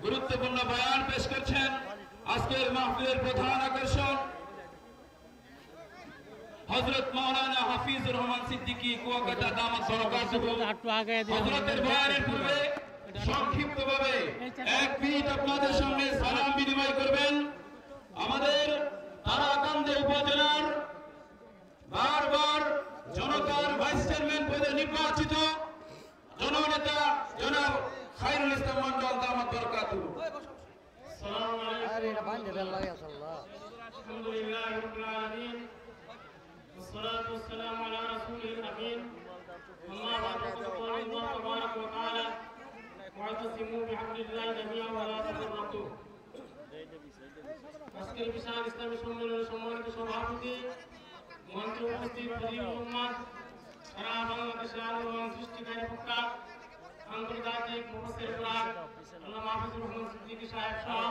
গুরুত্বপূর্ণ বয়ান পেশ করছেন। আজকের মাহফিলের প্রধান আকর্ষণ হযরত মাওলানা হাফিজুর রহমান সিদ্দিকী কুয়াকাটা দামাত বরকাতুহু। হযরতের বয়ানের পূর্বে সংক্ষিপ্তভাবে 1 মিনিট আপনাদের সঙ্গে সালাম বিনিময় করবেন আমাদের তারাকান্দা উপজেলার বারবার জনতার ভাইস চেয়ারম্যান পদে নির্বাচিত জননেতা জনাব খায়রুল ইসলাম মন্ডল দামাত বরকাতুহু। আসসালামু আলাইকুম। আলহামদুলিল্লাহি রাব্বিল আলামিন والصلاة والسلام على رسوله الأمين أما بعد فقال الله تبارك وتعالى واعتصموا بحبل الله جميعا ولا تفرقوا আজকের বিশাল ইসলামী সম্মেলনের সম্মানিত সভাপতি মঞ্চে উপস্থিত ফজিলুল উম্মাহ সারা বাংলাদেশের আলোড়ন সৃষ্টিকারী বক্তা আন্তর্জাতিক মুফাসসির কুরআন আল্লামা হাফিজুর রহমান সিদ্দিকী সাহেব সহ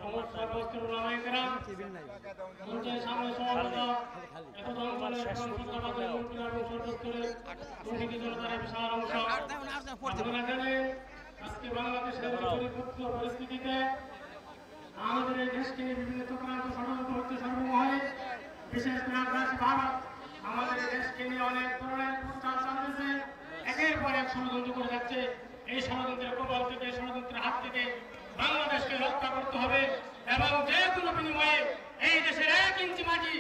সমস্ত উপস্থিত উলামায়ে কেরাম মঞ্চের সামনে সমবেত এত জনগণের সংস্কৃতবাদের মুক্তির এবং সর্বস্তরের দুর্নীতি জনতার বিশাল অংশ আপনারা জানেন আজকে বাংলাদেশের পরিবর্তিত পরিস্থিতিতে আমাদের এই দেশকে বিভিন্ন চক্রান্ত ষড়যন্ত্র হচ্ছে সর্বমহলে। বিশেষ করে আগ্রাসী ভারত আমাদের এই দেশকে নিয়ে অনেক ধরনের প্রচার চালাতেছে, একের পর এক ষড়যন্ত্র করে যাচ্ছে। এই ষড়যন্ত্রের কবল থেকে, ষড়যন্ত্রের হাত থেকে বাংলাদেশকে রক্ষা করতে হবে এবং যে কোনো বিনিময়ে এই দেশের 1 ইঞ্চি মাটি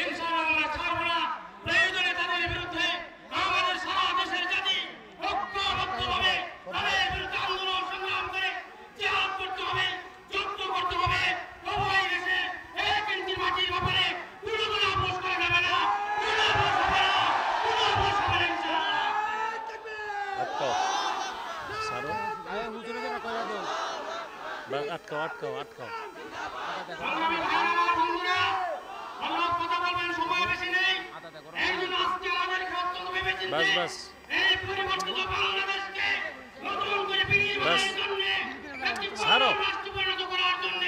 ইনশাআল্লাহ আমরা ছাড়বো না। প্রয়োজনে তাদের বিরুদ্ধে আমাদের সারা দেশের জাতি ঐক্যবদ্ধভাবে তাদের বিরুদ্ধে আন্দোলন সংগ্রাম করে জিহাদ করতে হবে, যুদ্ধ করতে হবে। উভয় দেশে 1 ইঞ্চি মাটির ব্যাপারে কোনো আপোষ করা যাবে না, কোনো আপোষ হবে না, কোনো আপোষ হবে না ইনশাআল্লাহ। আটকাও। সংগ্রামী ভাইরা আমার বন্ধুরা, আল্লাহ কথা বলবেন, সময় বেশি নেই। এই জন্য আজকে আমাদেরকে অত্যন্ত ভেবেচিন্তে এই পরিবর্তিত বাংলাদেশকে নতুন করে বিনির্মাণের জন্য একটি রাষ্ট্রে পরিণত করার জন্য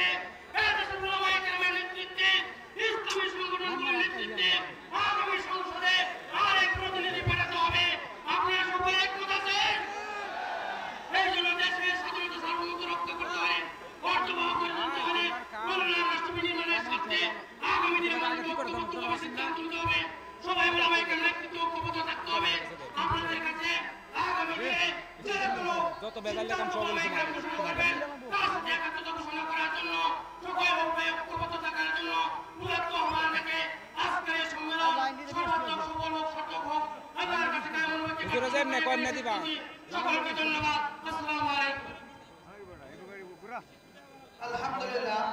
এই দেশের উলামায়ে কেরামের নেতৃত্বে, ইসলামী সংগঠনগুলোর নেতৃত্বে আগামী সংসদে আরেক প্রতিনিধি পাঠাতে হবে। আপনারা সবাই একমত আছেন? এই জন্য দেশের স্বাধীনতা সার্বভৌমত্ব রক্ষা করতে হবে, অর্থবহ করে তুলতে হবে, কল্যাণ রাষ্ট্র বিনির্মাণের স্বার্থে আগামী দিনে আমাদেরকে ঐক্যবদ্ধভাবে সিদ্ধান্ত নিতে হবে। সবাই উলামায়ে কেরামের নেতৃত্বে ঐক্যবদ্ধ থাকতে হবে। আপনাদের কাছে আগামী দিনে যে কোনো যত বেজাল কাম সব করবেন তার সাথে একাত্মতা ঘোষণা করার জন্য, সকল ঐক্যবদ্ধ থাকার জন্য উদাত্ত আহ্বান রেখে আজকের এই সম্মেলন সর্বাত্মক সফল হোক, সার্থক হোক। আল্লাহর কাছে কামনা করছি। সকলকে ধন্যবাদ। আসসালামু আলাইকুম। আলহামদুলিল্লাহ,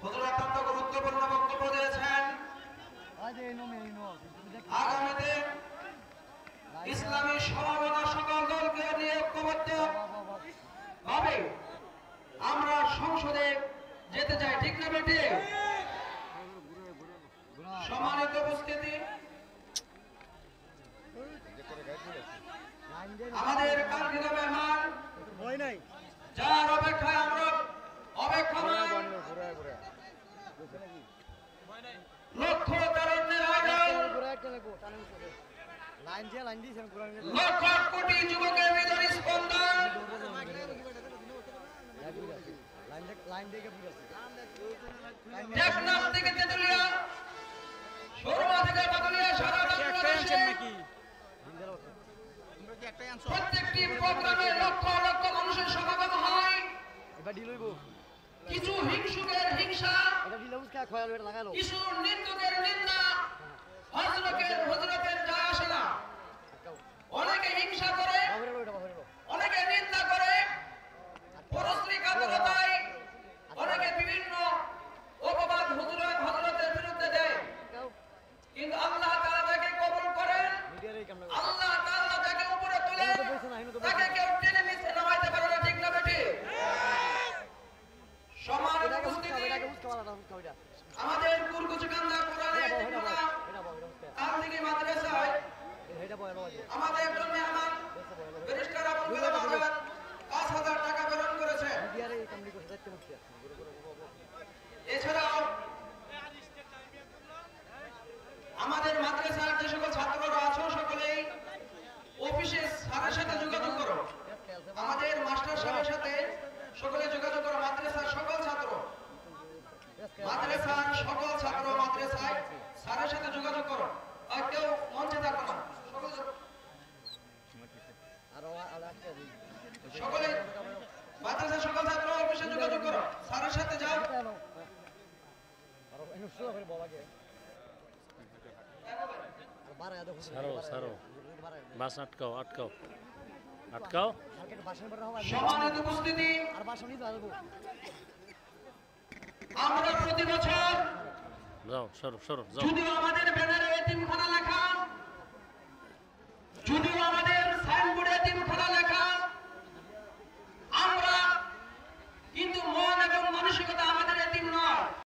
হুজুর অত্যন্ত গুরুত্বপূর্ণ বক্তব্য দিয়েছেন। আগামীতে ইসলামী সমবেত সকল দলকে নিয়ে ঐক্যবদ্ধ ভাবে আমরা সংসদে যেতে চাই, ঠিক না বেটি? সম্মানিত উপস্থিতি, আমাদের কাঙ্ক্ষিত মেহমান যার অপেক্ষায় আমরা অপেক্ষমান, লক্ষ তারুণ্যের আয়োজন, লক্ষ কোটি যুবকের হৃদয় স্পন্দন, টেকনাফ থেকে তেতুলিয়া, সুরমা থেকে বাদুলিয়া, সারা বাংলাদেশে প্রত্যেকটি প্রোগ্রামে লক্ষ লক্ষ মানুষের সমাগম হয়। কিছু হিংসুকের হিংসা, কিছু নিন্দুকের নিন্দা, হযরতের যায় আসে না। অনেকে হিংসা করে, অনেকে নিন্দা করে, পরশ্রী কাতরতায় অনেকে বিভিন্ন অপবাদ হযরতের বিরুদ্ধে দেয়। কিন্তু আল্লাহ তাআলা তাকে কবুল করেন, আল্লাহ তাআলা তাকে উপরে তোলেন, তাকে কেউ টেনে নিচে নামাইতে পারে না, ঠিক না বেটি? সম্মানিত উপস্থিতি, আমাদের কুরকুচকান্দা কোরআনের তার থেকে মাদ্রাসায় আমাদের একজন মেহমান ব্যারিস্টার আবুল কালাম আজাদ ৫,০০০ টাকা প্রদান করেছেন। এছাড়াও আমাদের মাদ্রাসার যে সকল ছাত্ররা আছো সকলেই অফিসে স্যারের সাথে যোগাযোগ করো। ছাড়ো ছাড়ো বাস আটকাও আটকাও আটকাও সম্মানিত উপস্থিতি, আমরা প্রতি বছর যাও সরো সরো যাও যদিও আমাদের ব্যানারে এতিমখানা লেখা